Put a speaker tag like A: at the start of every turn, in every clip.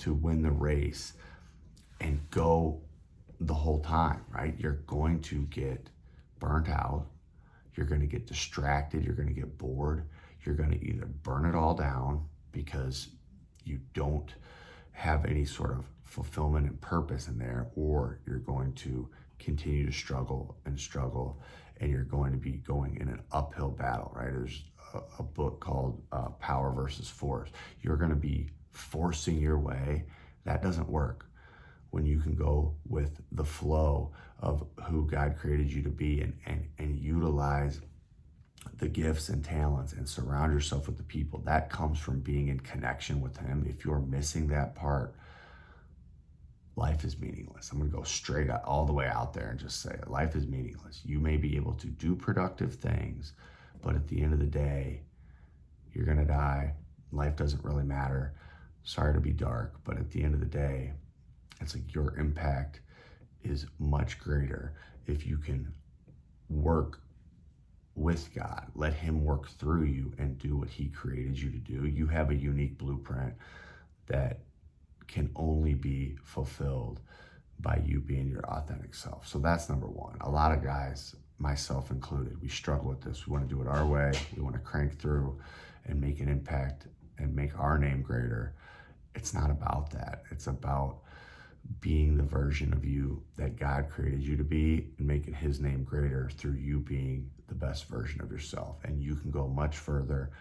A: to win the race and go the whole time, right? You're going to get burnt out. You're going to get distracted. You're going to get bored. You're going to either burn it all down because you don't have any sort of fulfillment and purpose in there, or you're going to continue to struggle, and you're going to be going in an uphill battle, right? There's a book called Power versus Force. You're going to be forcing your way. That doesn't work. When you can go with the flow of who God created you to be, and utilize the gifts and talents and surround yourself with the people, that comes from being in connection with Him. If you're missing that part, life is meaningless. I'm going to go straight all the way out there and just say it. Life is meaningless. You may be able to do productive things, but at the end of the day, you're going to die. Life doesn't really matter. Sorry to be dark, but at the end of the day, it's like your impact is much greater if you can work with God. Let Him work through you and do what He created you to do. You have a unique blueprint that can only be fulfilled by you being your authentic self. So that's number one. A lot of guys, myself included, we struggle with this. We want to do it our way. We want to crank through and make an impact and make our name greater. It's not about that. It's about being the version of you that God created you to be and making His name greater through you being the best version of yourself. And you can go much further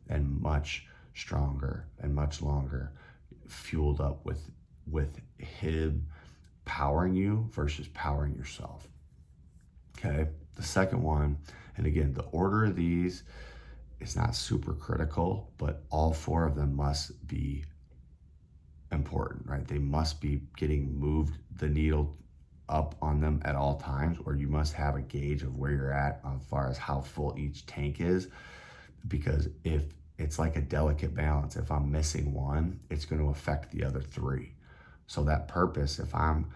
A: and much stronger and much longer, fueled up with Him powering you versus powering yourself. Okay. The second one, and again, the order of these is not super critical, but all four of them must be important, right? They must be getting moved the needle up on them at all times, or you must have a gauge of where you're at as far as how full each tank is. Because if it's like a delicate balance, if I'm missing one, it's going to affect the other three. So that purpose, if I'm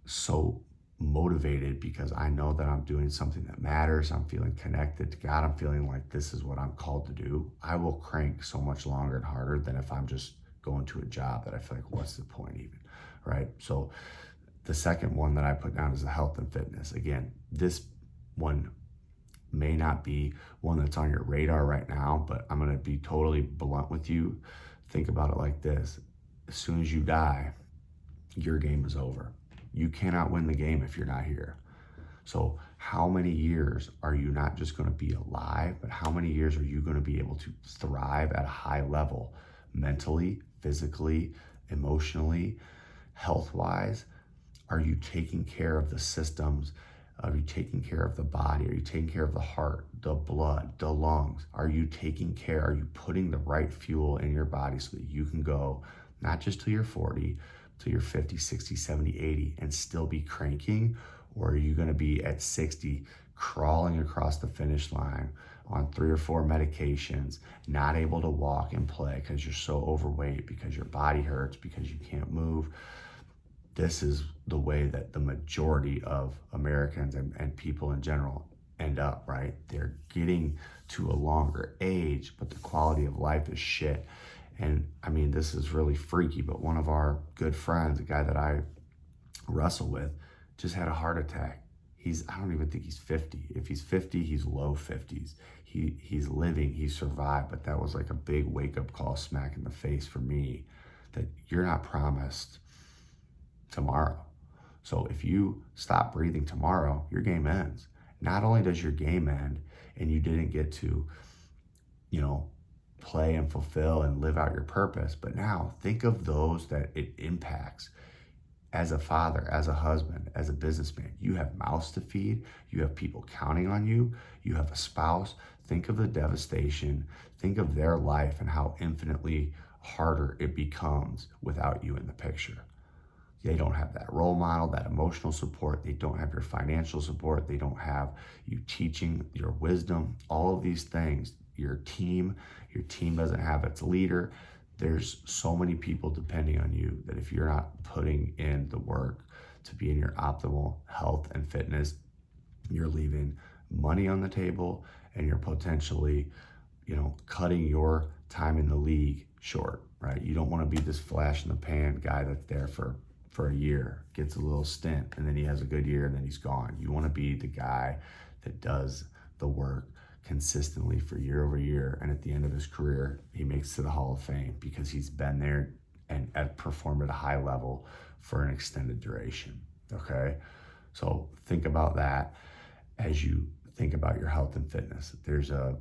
A: so motivated because I know that I'm doing something that matters, I'm feeling connected to God, I'm feeling like this is what I'm called to do, I will crank so much longer and harder than if I'm just going to a job that I feel like, what's the point even, right? So the second one that I put down is the health and fitness. Again, this one may not be one that's on your radar right now, but I'm going to be totally blunt with you. Think about it like this. As soon as you die, your game is over. You cannot win the game if you're not here. So how many years are you not just going to be alive, but how many years are you going to be able to thrive at a high level, mentally, physically, emotionally, health-wise? Are you taking care of the systems? Are you taking care of the body? Are you taking care of the heart, the blood, the lungs? Are you taking care? Are you putting the right fuel in your body so that you can go not just till you're 40, till you're 50, 60, 70, 80 and still be cranking? Or are you going to be at 60 crawling across the finish line on 3 or 4 medications, not able to walk and play because you're so overweight, because your body hurts, because you can't move? This is the way that the majority of Americans and people in general end up, right? They're getting to a longer age, but the quality of life is shit. And I mean, this is really freaky, but one of our good friends, a guy that I wrestle with, just had a heart attack. I don't even think he's 50. If he's 50, he's low 50s. He's living, he survived, but that was like a big wake-up call, smack in the face for me, that you're not promised tomorrow. So if you stop breathing tomorrow, your game ends. Not only does your game end and you didn't get to, play and fulfill and live out your purpose, but now think of those that it impacts. As a father, as a husband, as a businessman, you have mouths to feed, you have people counting on you, you have a spouse. Think of the devastation, think of their life and how infinitely harder it becomes without you in the picture. They don't have that role model, that emotional support. They don't have your financial support. They don't have you teaching your wisdom, all of these things. Your team doesn't have its leader. There's so many people depending on you that if you're not putting in the work to be in your optimal health and fitness, you're leaving money on the table and you're potentially, cutting your time in the league short, right? You don't want to be this flash in the pan guy that's there for a year, gets a little stint, and then he has a good year and then he's gone. You want to be the guy that does the work consistently for year over year, and at the end of his career, he makes it to the Hall of Fame because he's been there and performed at a high level for an extended duration, okay? So think about that as you think about your health and fitness. There's a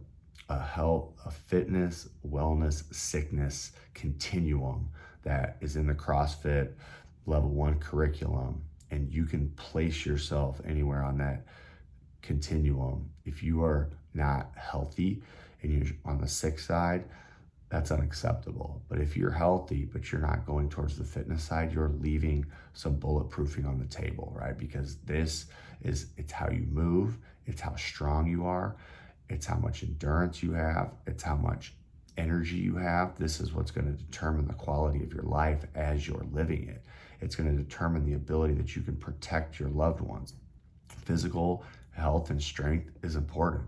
A: fitness, wellness, sickness continuum that is in the CrossFit Level 1 curriculum, and you can place yourself anywhere on that continuum. If you are not healthy and you're on the sick side, that's unacceptable. But if you're healthy, but you're not going towards the fitness side, you're leaving some bulletproofing on the table, right? Because it's how you move, it's how strong you are, it's how much endurance you have, it's how much energy you have. This is what's going to determine the quality of your life as you're living it. It's going to determine the ability that you can protect your loved ones. Physical health and strength is important,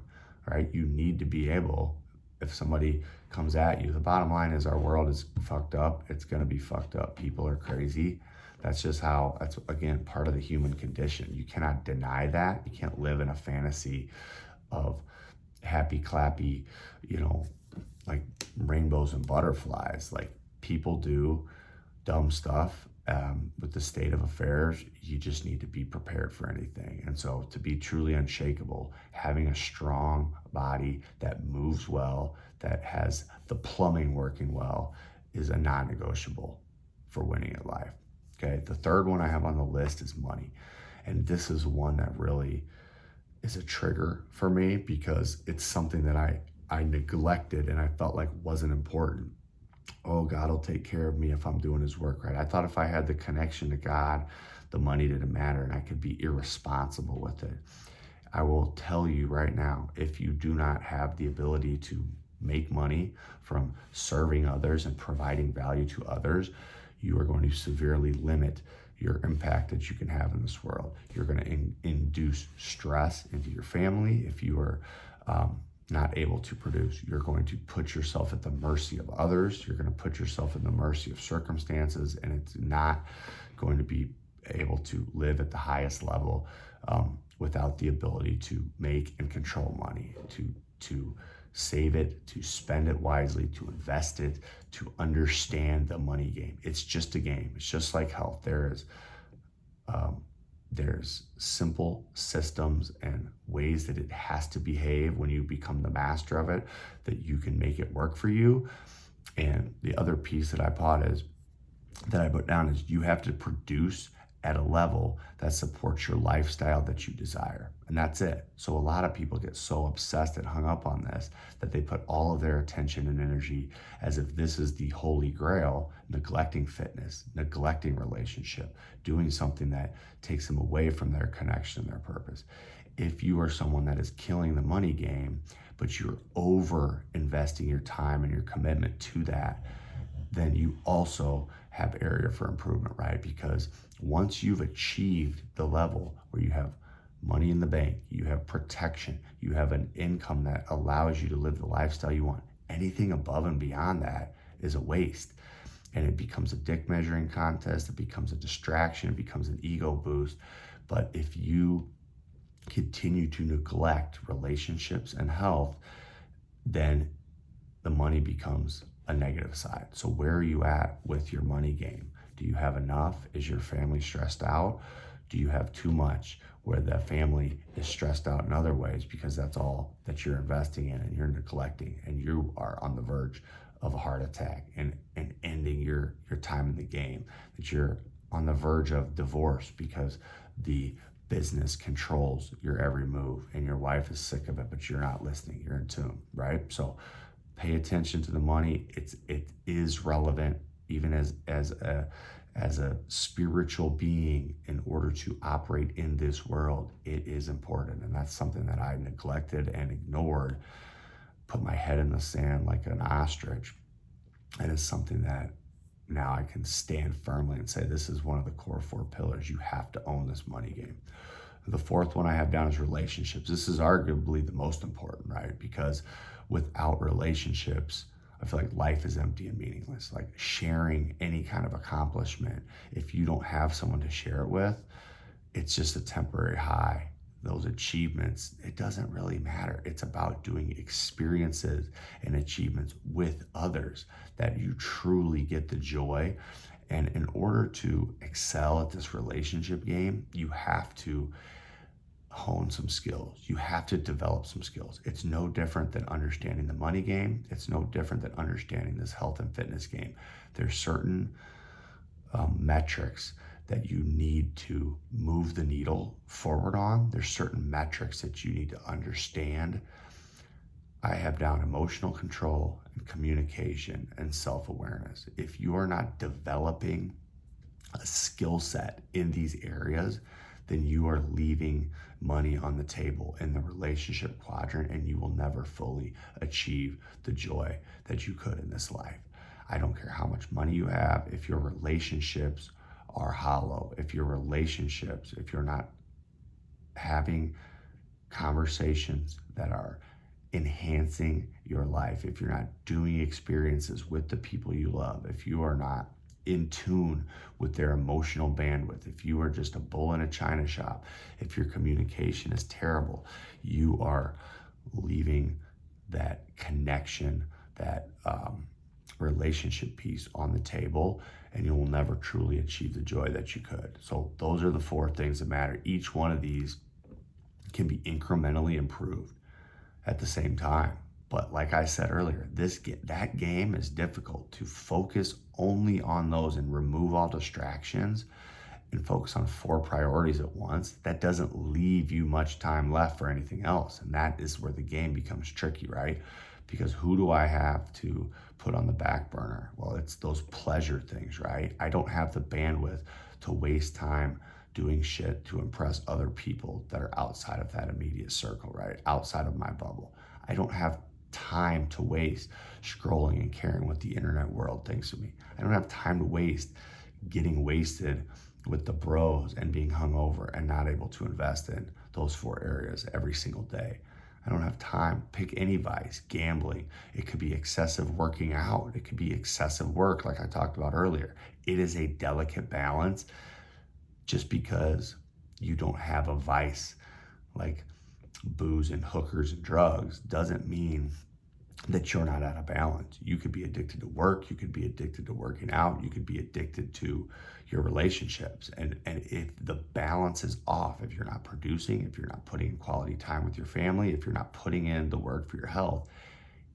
A: right? You need to be able, if somebody comes at you, the bottom line is our world is fucked up. It's going to be fucked up. People are crazy. That's again, part of the human condition. You cannot deny that. You can't live in a fantasy of happy, clappy, like rainbows and butterflies. Like, people do dumb stuff. With the state of affairs, you just need to be prepared for anything. And so to be truly unshakable, having a strong body that moves well, that has the plumbing working well, is a non-negotiable for winning at life. Okay. The third one I have on the list is money. And this is one that really is a trigger for me because it's something that I neglected and I felt like wasn't important. Oh, God will take care of me if I'm doing his work right. I thought if I had the connection to God, the money didn't matter and I could be irresponsible with it. I will tell you right now, if you do not have the ability to make money from serving others and providing value to others, you are going to severely limit your impact that you can have in this world. You're going to induce stress into your family if you are not able to produce. You're going to put yourself at the mercy of others. You're going to put yourself at the mercy of circumstances, and it's not going to be able to live at the highest level without the ability to make and control money, to save it, to spend it wisely, to invest it, to understand the money game. It's just a game. It's just like health. There's simple systems and ways that it has to behave when you become the master of it, that you can make it work for you. And the other piece that I put down is you have to produce at a level that supports your lifestyle that you desire. And that's it. So a lot of people get so obsessed and hung up on this that they put all of their attention and energy as if this is the holy grail, neglecting fitness, neglecting relationship, doing something that takes them away from their connection and their purpose. If you are someone that is killing the money game, but you're over investing your time and your commitment to that, then you also have area for improvement, right? Because once you've achieved the level where you have money in the bank, you have protection, you have an income that allows you to live the lifestyle you want, anything above and beyond that is a waste. And it becomes a dick measuring contest, it becomes a distraction, it becomes an ego boost. But if you continue to neglect relationships and health, then the money becomes a negative side. So where are you at with your money game? Do you have enough? Is your family stressed out? Do you have too much where the family is stressed out in other ways because that's all that you're investing in and you're neglecting and you are on the verge of a heart attack and ending your time in the game, that you're on the verge of divorce because the business controls your every move and your wife is sick of it, but you're not listening, you're in tune, right? So pay attention to the money. It is relevant even as a spiritual being in order to operate in this world. It is important. And that's something that I neglected and ignored, put my head in the sand like an ostrich. And it's something that now I can stand firmly and say, this is one of the core 4 pillars. You have to own this money game. The fourth one I have down is relationships. This is arguably the most important, right? Because without relationships, I feel like life is empty and meaningless. Like sharing any kind of accomplishment, if you don't have someone to share it with, it's just a temporary high. Those achievements, it doesn't really matter. It's about doing experiences and achievements with others that you truly get the joy. And in order to excel at this relationship game, you have to hone some skills. You have to develop some skills. It's no different than understanding the money game. It's no different than understanding this health and fitness game. There's certain metrics that you need to move the needle forward on. There's certain metrics that you need to understand. I have down emotional control and communication and self-awareness. If you are not developing a skill set in these areas, then you are leaving money on the table in the relationship quadrant, and you will never fully achieve the joy that you could in this life. I don't care how much money you have, if your relationships are hollow, if you're not having conversations that are enhancing your life, if you're not doing experiences with the people you love, if you are not in tune with their emotional bandwidth, if you are just a bull in a china shop, if your communication is terrible, you are leaving that connection, that relationship piece on the table, and you will never truly achieve the joy that you could. So those are the 4 things that matter. Each one of these can be incrementally improved at the same time. But like I said earlier, that game is difficult. To focus only on those and remove all distractions and focus on 4 priorities at once, that doesn't leave you much time left for anything else. And that is where the game becomes tricky, right? Because who do I have to put on the back burner? Well, it's those pleasure things, right? I don't have the bandwidth to waste time doing shit to impress other people that are outside of that immediate circle, right? Outside of my bubble. I don't have time to waste scrolling and caring what the internet world thinks of me. I don't have time to waste getting wasted with the bros and being hungover and not able to invest in those 4 areas every single day. I don't have time. Pick any vice. Gambling. It could be excessive working out. It could be excessive work, like I talked about earlier. It is a delicate balance. Just because you don't have a vice like booze and hookers and drugs doesn't mean that you're not out of balance. You could be addicted to work. You could be addicted to working out. You could be addicted to your relationships. And if the balance is off, if you're not producing, if you're not putting in quality time with your family, if you're not putting in the work for your health,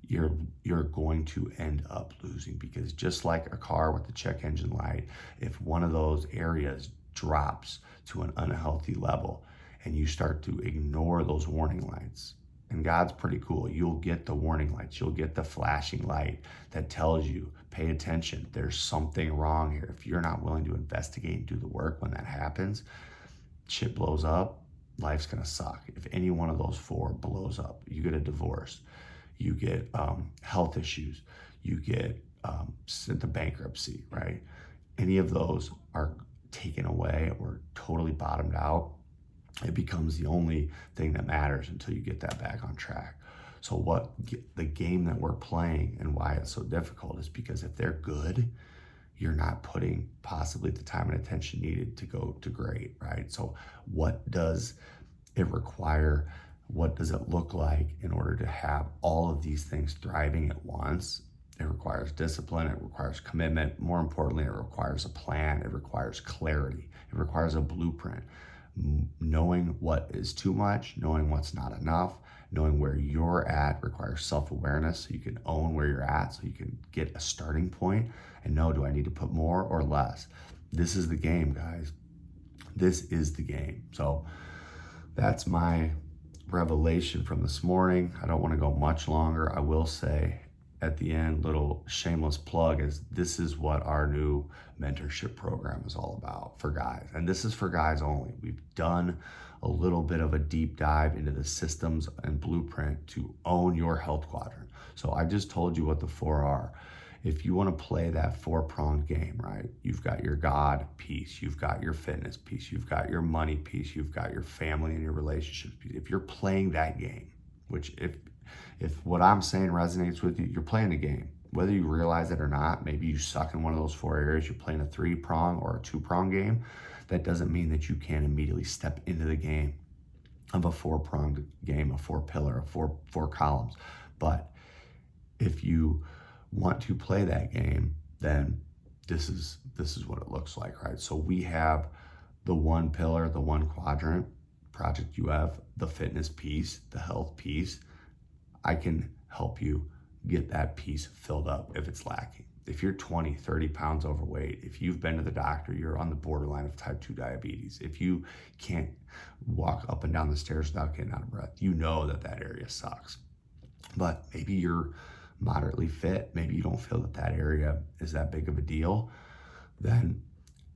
A: you're going to end up losing. Because just like a car with the check engine light, if one of those areas drops to an unhealthy level and you start to ignore those warning lights, and God's pretty cool. You'll get the warning lights. You'll get the flashing light that tells you, pay attention. There's something wrong here. If you're not willing to investigate and do the work when that happens, shit blows up, life's gonna suck. If any one of those 4 blows up, you get a divorce, you get health issues, you get sent to bankruptcy, right? Any of those are taken away or totally bottomed out, it becomes the only thing that matters until you get that back on track. So the game that we're playing and why it's so difficult is because if they're good, you're not putting possibly the time and attention needed to go to great, right? So what does it require? What does it look like in order to have all of these things thriving at once? It requires discipline, it requires commitment. More importantly, it requires a plan, it requires clarity, it requires a blueprint. Knowing what is too much, knowing what's not enough, knowing where you're at requires self-awareness so you can own where you're at, so you can get a starting point and know, do I need to put more or less? This is the game, guys. This is the game. So that's my revelation from this morning. I don't want to go much longer. I will say at the end, little shameless plug, is this is what our new mentorship program is all about for guys. And this is for guys only. We've done a little bit of a deep dive into the systems and blueprint to own your health quadrant. So I just told you what the 4 are. If you want to play that 4-pronged game, right? You've got your God piece, you've got your fitness piece, you've got your money piece, you've got your family and your relationships piece. If you're playing that game, which if what I'm saying resonates with you, you're playing the game. whether you realize it or not, maybe you suck in one of those 4 areas, you're playing a 3-prong or a 2-prong game. That doesn't mean that you can't immediately step into the game of a 4-pronged game, a 4-pillar, a four columns. But if you want to play that game, then this is what it looks like, right? So we have the 1 pillar, the 1 quadrant project. You have the fitness piece, the health piece. I can help you get that piece filled up if it's lacking. If you're 20, 30 pounds overweight, if you've been to the doctor, you're on the borderline of type 2 diabetes, if you can't walk up and down the stairs without getting out of breath, you know that that area sucks. But maybe you're moderately fit, maybe you don't feel that that area is that big of a deal, then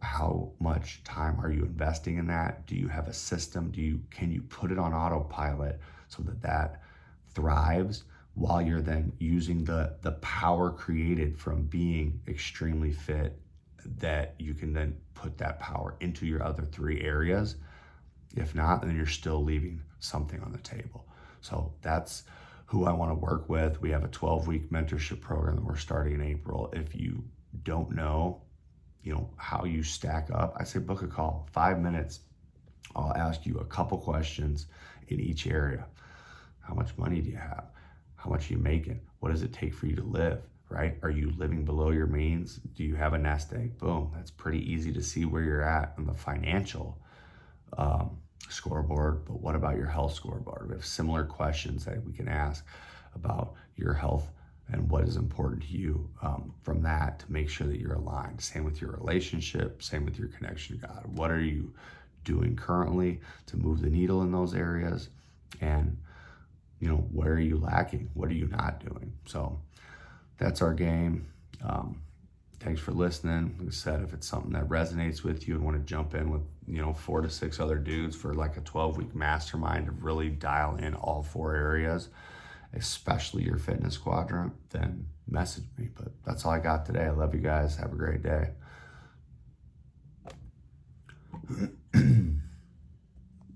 A: how much time are you investing in that? Do you have a system? Can you put it on autopilot so that that thrives while you're then using the power created from being extremely fit, that you can then put that power into your other 3 areas? If not, then you're still leaving something on the table. So that's who I want to work with. We have a 12-week mentorship program that we're starting in April. If you don't know, how you stack up, I say book a call, 5 minutes. I'll ask you a couple questions in each area. How much money do you have? How much are you making? What does it take for you to live, right? Are you living below your means? Do you have a nest egg? Boom. That's pretty easy to see where you're at on the financial scoreboard. But what about your health scoreboard? We have similar questions that we can ask about your health and what is important to you from that to make sure that you're aligned. Same with your relationship, same with your connection to God. What are you doing currently to move the needle in those areas? And where are you lacking? What are you not doing? So that's our game. Thanks for listening. Like I said, if it's something that resonates with you and want to jump in with 4 to 6 other dudes for like a 12-week mastermind to really dial in all 4 areas, especially your fitness quadrant, then message me. But that's all I got today. I love you guys. Have a great day.